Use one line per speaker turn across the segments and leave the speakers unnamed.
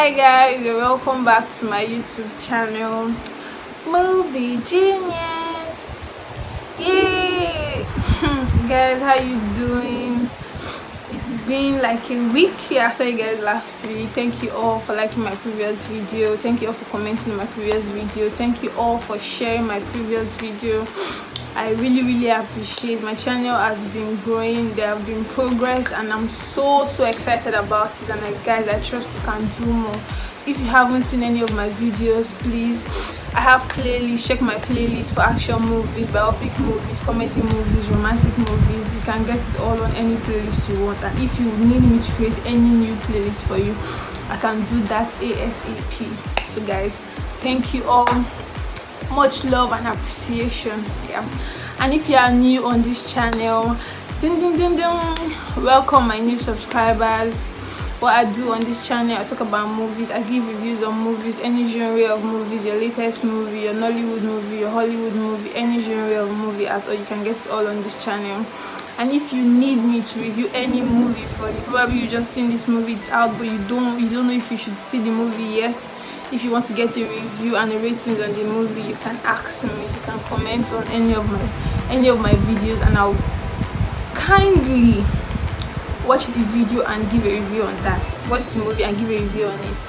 Hi guys, and welcome back to my YouTube channel, Movie Genius. Yay! Guys, how you doing? It's been like a week. I saw you guys last week. Thank you all for liking my previous video. Thank you all for commenting on my previous video. Thank you all for sharing my previous video. I really appreciate. My channel has been growing, there have been progress, and I'm so excited about it. And guys, I trust you can do more. If you haven't seen any of my videos, please, I have playlists. Check my playlist for action movies, biopic movies, comedy movies, romantic movies. You can get it all on any playlist you want. And if you need me to create any new playlist for you, I can do that ASAP. So guys, thank you all. Much love and appreciation. Yeah. And if you are new on this channel, welcome my new subscribers. What I do on this channel, I talk about movies. I give reviews on movies, any genre of movies, your latest movie, your Nollywood movie, your Hollywood movie, any genre of movie at all. You can get it all on this channel. And if you need me to review any movie for you, probably you just seen this movie, it's out, but you don't know if you should see the movie yet. If you want to get the review and the ratings on the movie, you can ask me. You can comment on any of my videos, and I'll kindly watch the video and give a review on that. Watch the movie and give a review on it.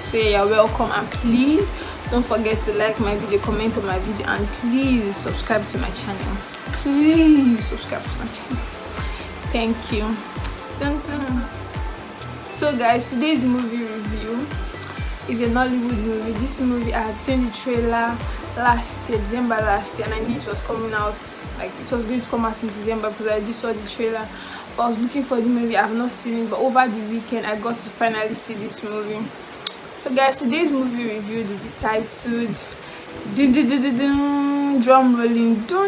So yeah, you're welcome. And please don't forget to like my video, comment on my video, and please subscribe to my channel. Please subscribe to my channel. Thank you. So guys, today's movie review is a Nollywood movie. This movie, I had seen the trailer last year, December last year, and I knew it was coming out, like it was going to come out in December because I just saw the trailer. But I was looking for the movie, I have not seen it, but over the weekend I got to finally see this movie. So guys, today's movie review will be titled drum rolling The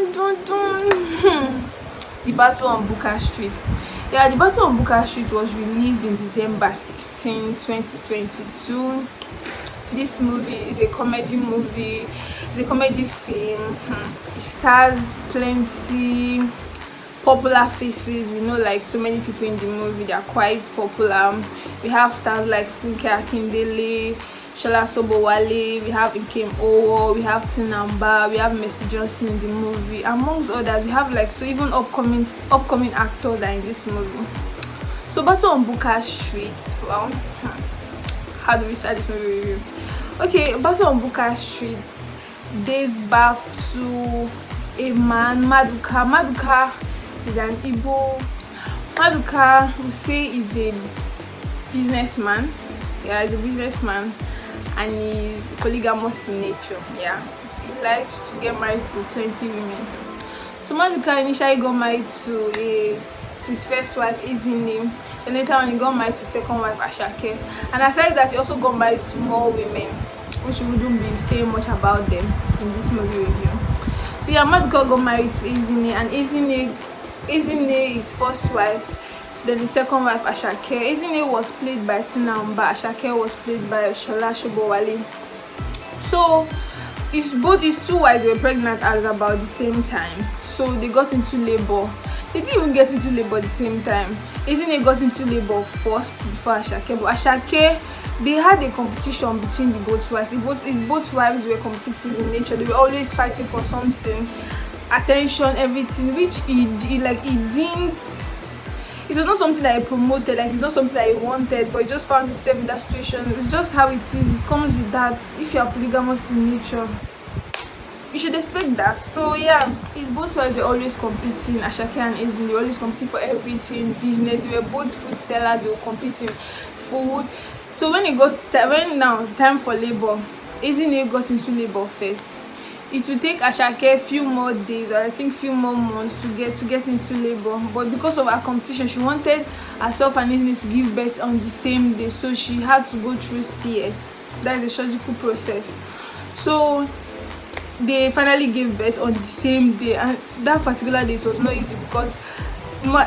Battle on Buka Street. Yeah, The Battle on Buka Street was released in December 16, 2022. This movie is a comedy movie. It's a comedy film. It stars plenty popular faces. We know like so many people in the movie. They are quite popular. We have stars like Funke Akindele, Shola Sobowale, we have Nkem Owo, we have Tinamba, we have Mercy Johnson in the movie, amongst others. We have like, so even upcoming actors are in this movie. So Battle on Buka Street, well, how do we start this movie review? Okay, Battle on Buka Street dates back to a man, Maduka. Maduka is an Igbo. Maduka, we say, is a businessman. Yeah, he's a businessman, and he's polygamous in nature. Yeah, he likes to get married to plenty women. So Maduka initially got married to his first wife, Ezine. Then later on he got married to second wife, Ashake. And aside that, he also got married to more women, which we wouldn't be saying much about them in this movie review. So yeah, Maduka got married to Ezine, and Ezine is first wife. Then the second wife, Ashake. Ezine was played by Tinamba. Ashake was played by Shola Sobowale. So his two wives were pregnant at about the same time. So they got into labor. They didn't even get into labor at the same time. Ezine got into labor first before Ashake. But Ashake, they had a competition between the both wives. His both wives were competitive in nature. They were always fighting for something, attention, everything, which he didn't. It was not something that he promoted, like it's not something that he wanted, but he just found himself in that situation. It's just how it is. It comes with that. If you are polygamous in nature, you should expect that. So yeah, his both wives were always competing. Ashake and Ezine, they were always competing for everything, business. They were both food sellers. They were competing food. So when time for labor, Ezine got into labor first. It will take Ashake a few more days, or I think few more months to get into labor. But because of her competition, she wanted herself and Ezine to give birth on the same day, so she had to go through CS. That is a surgical process. So they finally gave birth on the same day, and that particular day it was not easy because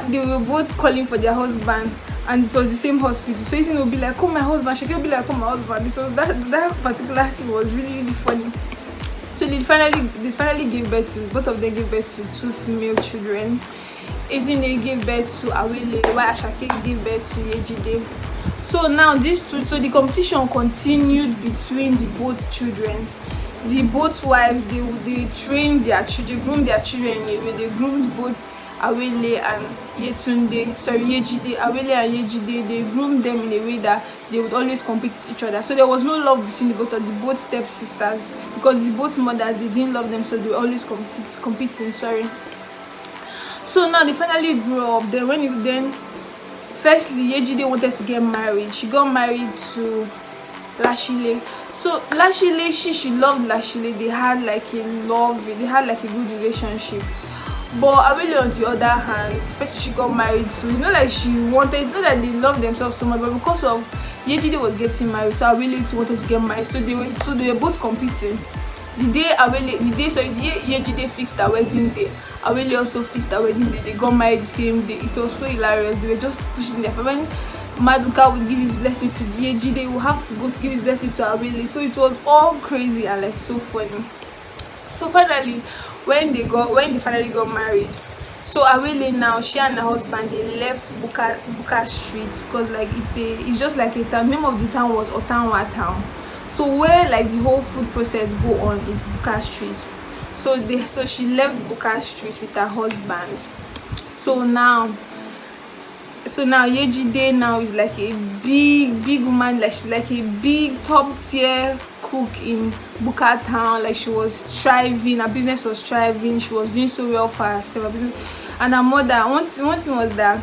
they were both calling for their husband, and it was the same hospital. So Ezine will be like, "Oh, my husband," Ashake will be like, "Oh, my husband." So that particular scene was really funny. So they finally gave birth to, both of them gave birth to 2 female children. Ezine gave birth to Awele, while Ashake gave birth to Yejide. So now these two, so the competition continued between the both children. The both wives, they trained their children, they groomed their children in a way. They groomed both Awele and Yejide, Awele and Yejide. They groomed them in a way that they would always compete with each other. So there was no love between the both of the both step sisters, because the both mothers, they didn't love them, so they were always competing. So now they finally grew up. Then firstly, Yejide wanted to get married. She got married to Lashile. So Lashile, she loved Lashile. They had like a good relationship. But Awele, on the other hand, the person she got married to, it's not that they loved themselves so much, but because of Yejide was getting married, so Awele too wanted to get married. So they were both competing. The day Yejide fixed her wedding day, Awele also fixed her wedding day. They got married the same day. It was so hilarious. They were just pushing their when Maduka would give his blessing to Yejide, they would have to go to give his blessing to Awele. So it was all crazy and like so funny. So finally, when they finally got married, so Awele now, she and her husband, they left Buka Street, because like it's just like a town. The name of the town was Otanwa town. So where like the whole food process go on is Buka Street. So she left Buka Street with her husband. So now Yejide now is like a big woman, like she's like a big top tier cook in Buka town. Like she was thriving, her business was thriving, she was doing so well for herself, her business. And her mother, one thing was that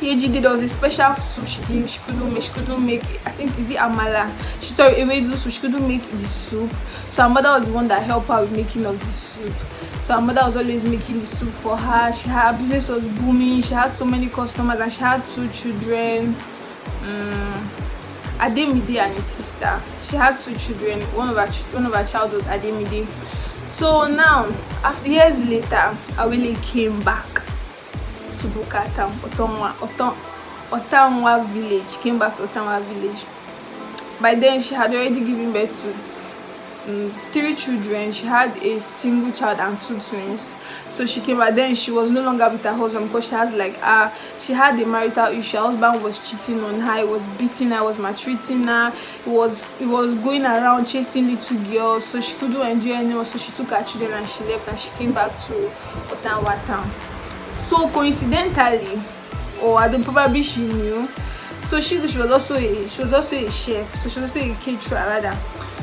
Yejide, there was a special soup she couldn't make, I think, is it amala? She thought ewedu soup, she couldn't make the soup. So her mother was the one that helped her with making of the soup. So her mother was always making the soup for her. Her business was booming, she had so many customers, and she had 2 children. Ademide and his sister. She had 2 children. One of her child was Ademide. So now, after years later, Awele came back to Buka town, Otanwa village. She came back to Otanwa village. By then, she had already given birth to 3 children. She had a single child and 2 twins. So she came back. Then she was no longer with her husband, because she had a marital issue. Her husband was cheating on her, he was beating her, was maltreating her, he was going around chasing little girls. So she couldn't endure anymore. So she took her children and she left, and she came back to Otanwa town. So coincidentally, or I don't, probably she knew. So she was also a chef. So she was also a caterer rather.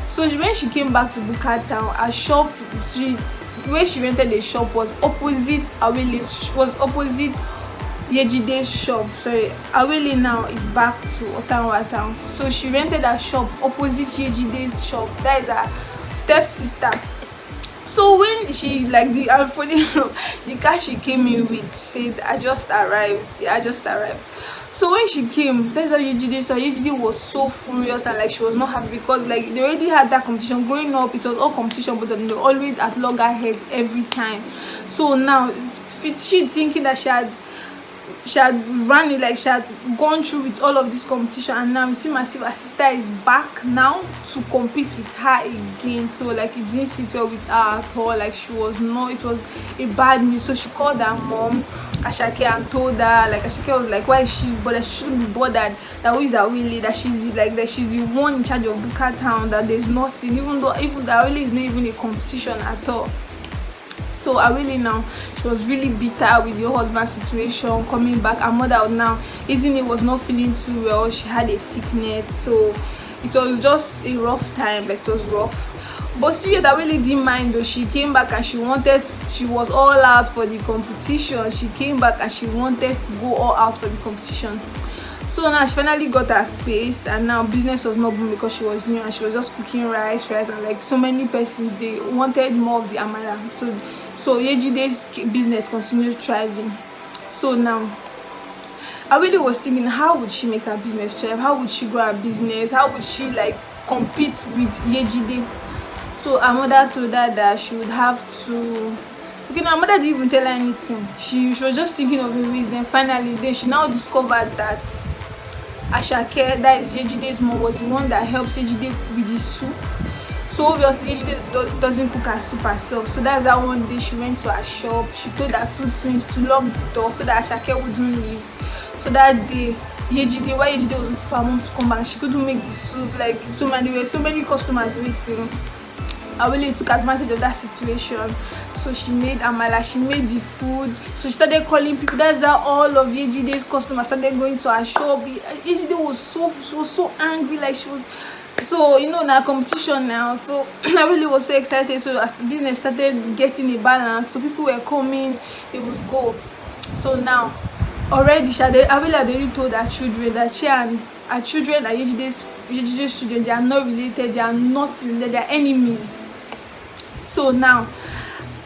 So when she came back to Buka town, her shop, where she rented a shop was opposite Yejide's shop. Sorry, Awele now is back to Otanwa town. So she rented a shop opposite Yejide's shop. That is her stepsister. So when she the car she came in with says, I just arrived. So when she came, that's how Yejide was so furious, and like she was not happy, because like they already had that competition. Growing up, it was all competition, but they were always at loggerheads every time. So now she thinking that she had run it, like she had gone through with all of this competition, and now you see her sister is back now to compete with her again. So like it didn't sit well with her at all. Like it was a bad news. So she called her mom, Ashake, and told her, like Ashake was like, why is she bothered? She shouldn't be bothered. That who is Awele, that she's the one in charge of Buka town, that there's nothing, even though Awele is not even a competition at all. So Awele now, she was really bitter with your husband's situation, coming back. Her mother now, Izini was not feeling too well. She had a sickness, so it was just a rough time. Like it was rough, but still Awele didn't mind though. She came back and she was all out for the competition. She came back and she wanted to go all out for the competition. So now she finally got her space, and now business was not booming because she was new and she was just cooking rice, and like so many persons, they wanted more of the amala. So Yejide's business continued thriving. So now Awele was thinking, how would she make her business thrive? How would she grow her business? How would she like compete with Yejide? So her mother told her that she would have to. Okay, now her mother didn't even tell her anything. She was just thinking of the ways. Then finally, she now discovered that Ashake, that is Yejide's mom, was the one that helps Yejide with the soup. So obviously Yejide doesn't cook her soup herself. So that's how one day she went to her shop. She told her 2 twins to lock the door so that Ashake wouldn't leave. So that day Yejide, why Yejide was waiting for her mom to come back, she couldn't make the soup. Like there were so many customers waiting. Awele took advantage of that situation, so she made amala, she made the food, so she started calling people. That's how all of Yejide's customers started going to her shop. Yejide was so angry, like she was, so you know, now competition now, so I really was so excited. So as the business started getting a balance, so people were coming, they would go. So now already Awele had already told her children that she and her children and Yejide's children, they are not related, they are nothing, they are enemies. So now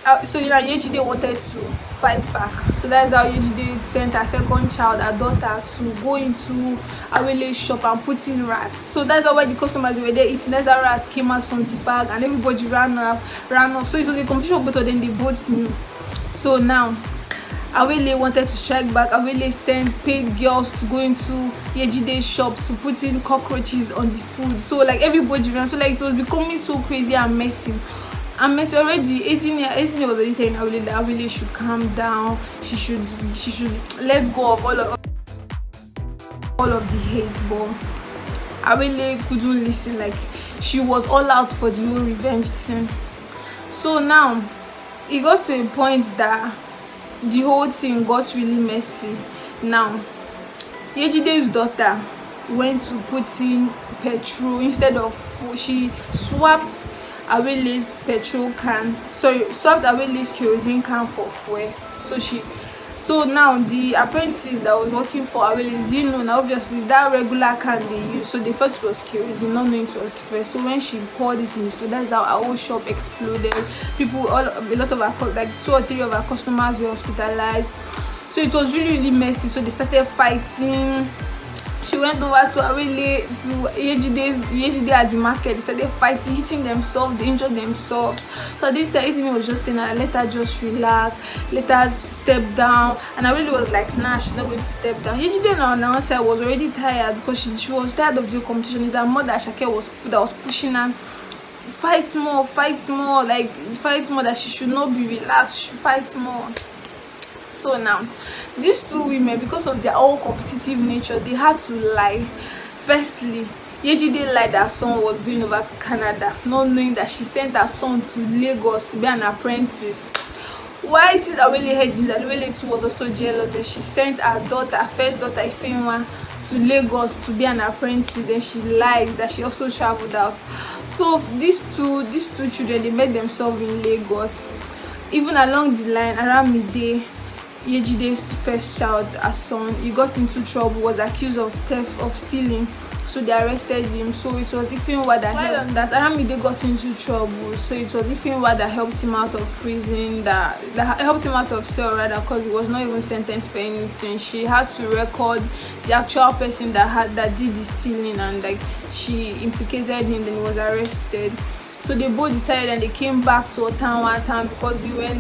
Yejide wanted to fight back. So that's how Yejide sent her second child, her daughter, to go into Awele's shop and put in rats. So that's how, when the customers were there eating, that's how rats came out from the bag and everybody ran off. So it was a competition, both of them, they both knew. So now Awele wanted to strike back. Awele sent paid girls to go into Yejide's shop to put in cockroaches on the food. So like everybody ran. So like it was becoming so crazy and messy. Already. 18 years was already telling Awele that Awele should calm down. She should let go of all of the hate. But Awele couldn't listen. Like she was all out for the whole revenge thing. So now it got to a point that the whole thing got really messy. Now Yejide's daughter went to put in petrol instead of food. She swapped Awele's Awele's kerosene can for fuel. So now the apprentice that was working for Awele didn't know. Now obviously it's that regular can they use, so they thought it was kerosene, not knowing it was fuel. So when she poured it in the store, that's how our whole shop exploded. People, a lot of our, like 2 or 3 of our customers were hospitalized. So it was really messy. So they started fighting. She went over to Awele, to Yejide at the market. They started fighting, hitting themselves, they injured themselves. So this time Yejide was just saying, let her just relax, let her step down. And Awele was like, nah, she's not going to step down. Yejide on her side was already tired because she was tired of the competition. It's her mother Shake that was pushing her. Fight more, like fight more, that she should not be relaxed, she should fight more. So now these 2 women, because of their all competitive nature, they had to lie. Firstly, Yejide lied that her son was going over to Canada, not knowing that she sent her son to Lagos to be an apprentice. Why, since Awele heard this, that Awele too was also jealous, that she sent her daughter, her first daughter Ifeanyi, to Lagos to be an apprentice. Then she lied that she also traveled out. So these two children, they met themselves in Lagos. Even along the line, around midday, Yejide's first child, her son, he got into trouble, was accused of theft, of stealing. So they arrested him. So it was Ifeanyi that helped. That Aramide got into trouble. So it was Ifeanyi that helped him out of prison, that helped him out of cell rather, because he was not even sentenced for anything. She had to record the actual person that did the stealing, and like she implicated him. Then he was arrested. So they both decided, and they came back to Ottawa town because they were not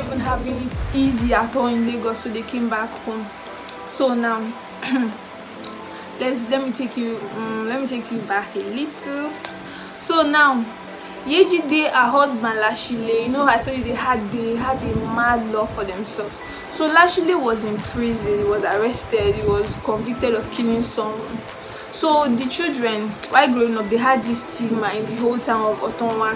even having it easy at all in Lagos. So they came back home. So now let me take you back a little. So now Yejide, her husband Lashile, you know, I told you they had a mad love for themselves. So Lashile was in prison, he was arrested, he was convicted of killing someone. So the children, while growing up, they had this stigma in the whole town of Ottawa.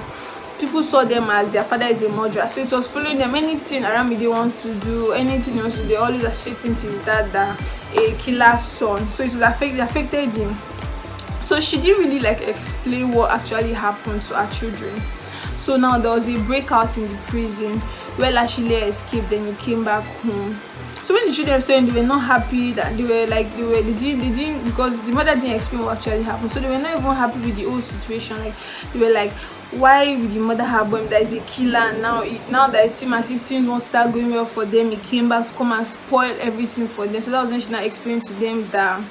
People saw them as their father is a murderer. So it was following them. Anything Aramide wants to do, anything he wants to do, they always associate him to his dad, that a killer's son. So it affected him. So she didn't really like explain what actually happened to her children. So now there was a breakout in the prison where Lashile escaped, then he came back home. So when the children said they were not happy, that they didn't, because the mother didn't explain what actually happened. So they were not even happy with the whole situation. Like they were like, why would the mother have him that is a killer, and now that it seems as if things won't start going well for them, he came back to come and spoil everything for them. So that was when she now explained to them that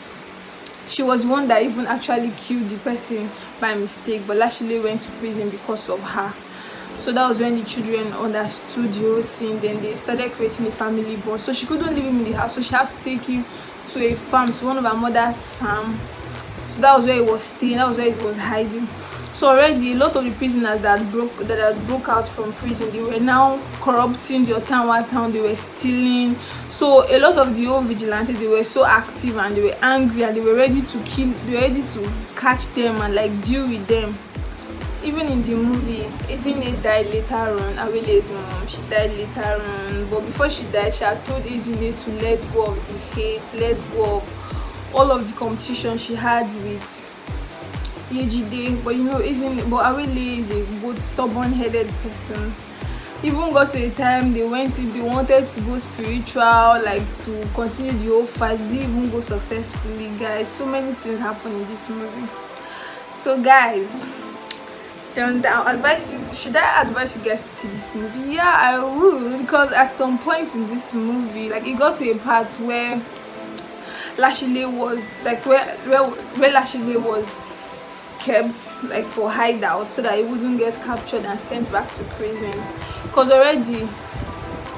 she was the one that even actually killed the person by mistake, but Lashile went to prison because of her. So that was when the children understood the whole thing. Then they started creating a family bond. So she couldn't leave him in the house, so she had to take him to a farm, to one of her mother's farm. So that was where he was staying, that was where he was hiding. So already a lot of the prisoners that broke out from prison, they were now corrupting the Ottawa town. They were stealing. So a lot of the old vigilantes, they were so active and they were angry and they were ready to kill. They were ready to catch them and like deal with them. Even in the movie, Ezine died later on. Awele's mom, she died later on. But before she died, she had told Ezine to let go of the hate, let go of all of the competition she had with Yejide. But you know, Awele is a good stubborn-headed person. Even got to a time they wanted to go spiritual, like to continue the whole fight. They didn't even go successfully, guys. So many things happen in this movie. So guys, should I advise you guys to see this movie? Yeah, I would, because at some point in this movie, like it got to a part where Lashile was like where Lashile was kept like for hideout so that he wouldn't get captured and sent back to prison. Because already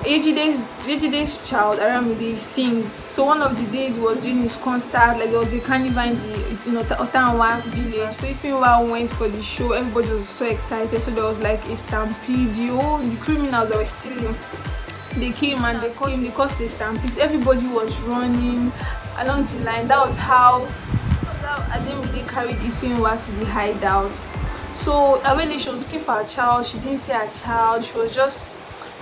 Ejide's child Aramide sings. So one of the days he was doing his concert, like there was a carnival in the Ottawa village. So Ifinwa went for the show, everybody was so excited. So there was like a stampede. The criminals that were stealing, they came and they caused a stampede. So everybody was running along the line. That was how Ademide carried Ifinwa to the hideout. So Awele, she was looking for her child. She didn't see her child. She was just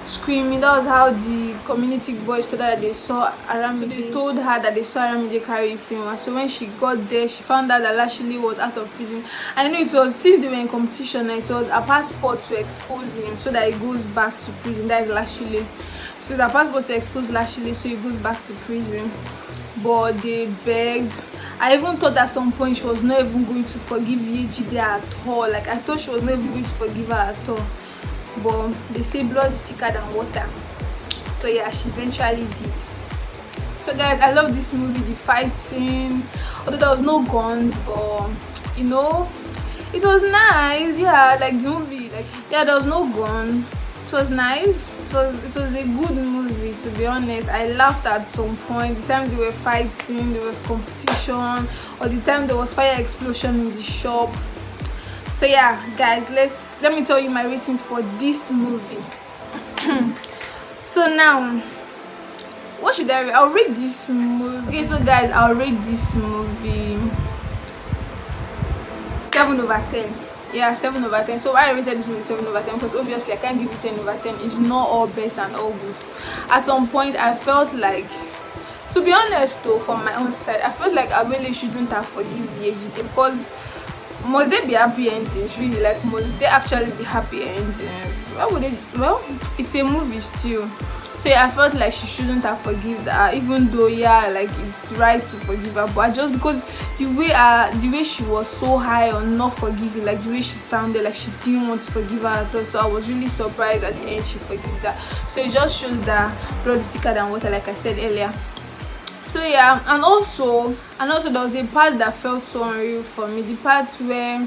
screaming. That was how the community boys told her that they saw Aramide. So they told her that they saw Aramide carry Ifinwa. So when she got there, she found out that Lashile was out of prison. And you know, it was since they were in competition, it was a passport to expose him so that he goes back to prison. That is Lashile. So the passport to expose Lashile so he goes back to prison. But they begged. I even thought at some point she was not even going to forgive Yejide at all. Like I thought she was not even going to forgive her at all. But they say blood is thicker than water. So yeah, she eventually did. So guys, I love this movie, the fighting. Although there was no guns, but you know, it was nice. Yeah, like the movie, like yeah, there was no gun. It was nice. It was a good movie, to be honest. I laughed at some point. The time they were fighting, there was competition, or the time there was fire explosion in the shop. So yeah, guys, let me tell you my ratings for this movie. So now, what should I rate? I'll rate this movie. Okay, so guys, I'll rate this movie 7/10. Yeah, 7/10. So why I rated this movie 7/10? Because obviously I can't give it 10/10. It's not all best and all good. At some point I felt like, to be honest though, from my own side, I felt like I really shouldn't have forgiven Yejide, because must they be happy endings? Really, like must they actually be happy endings? Why would they? Well, it's a movie still. So yeah, I felt like she shouldn't have forgiven her, even though yeah, like it's right to forgive her, but just because the way she was so high on not forgiving, like the way she sounded like she didn't want to forgive her at all. So I was really surprised at the end she forgave her. So it just shows that blood is thicker than water, like I said earlier. So yeah, and also there was a part that felt so unreal for me, the part where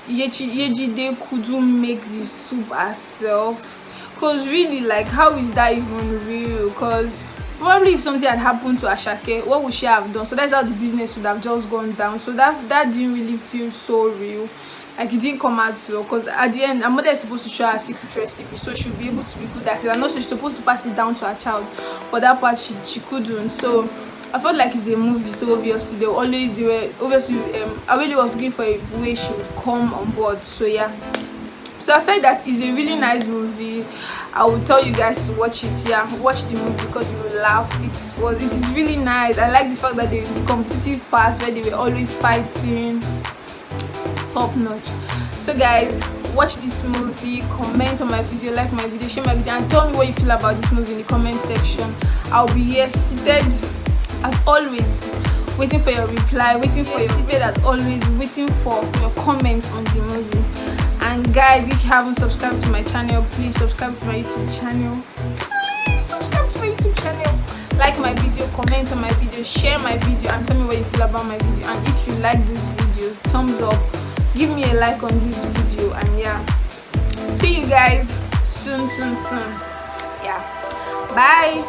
Yejide couldn't make the soup herself. Because really, like, how is that even real? Because probably if something had happened to Ashake, what would she have done? So that's how the business would have just gone down. So that didn't really feel so real. Like, it didn't come out well. Because at the end, her mother is supposed to show her a secret recipe, so she'll be able to be good at it. And also she's supposed to pass it down to her child, but that part she couldn't. So I felt like it's a movie, so obviously Awele was looking for a way she would come on board. So yeah. So aside that, it's a really nice movie. I will tell you guys to watch it. Yeah, watch the movie because you will laugh. It's really nice. I like the fact that the competitive parts where they were always fighting, top notch. So guys, watch this movie, comment on my video, like my video, share my video, and tell me what you feel about this movie in the comment section. I'll be here seated as always, waiting for your reply, seated as always, waiting for your comment on the movie. And guys, if you haven't subscribed to my channel, please subscribe to my YouTube channel. Please subscribe to my YouTube channel. Like my video, comment on my video, share my video, and tell me what you feel about my video. And if you like this video, thumbs up, give me a like on this video. And yeah, see you guys soon. Yeah, bye.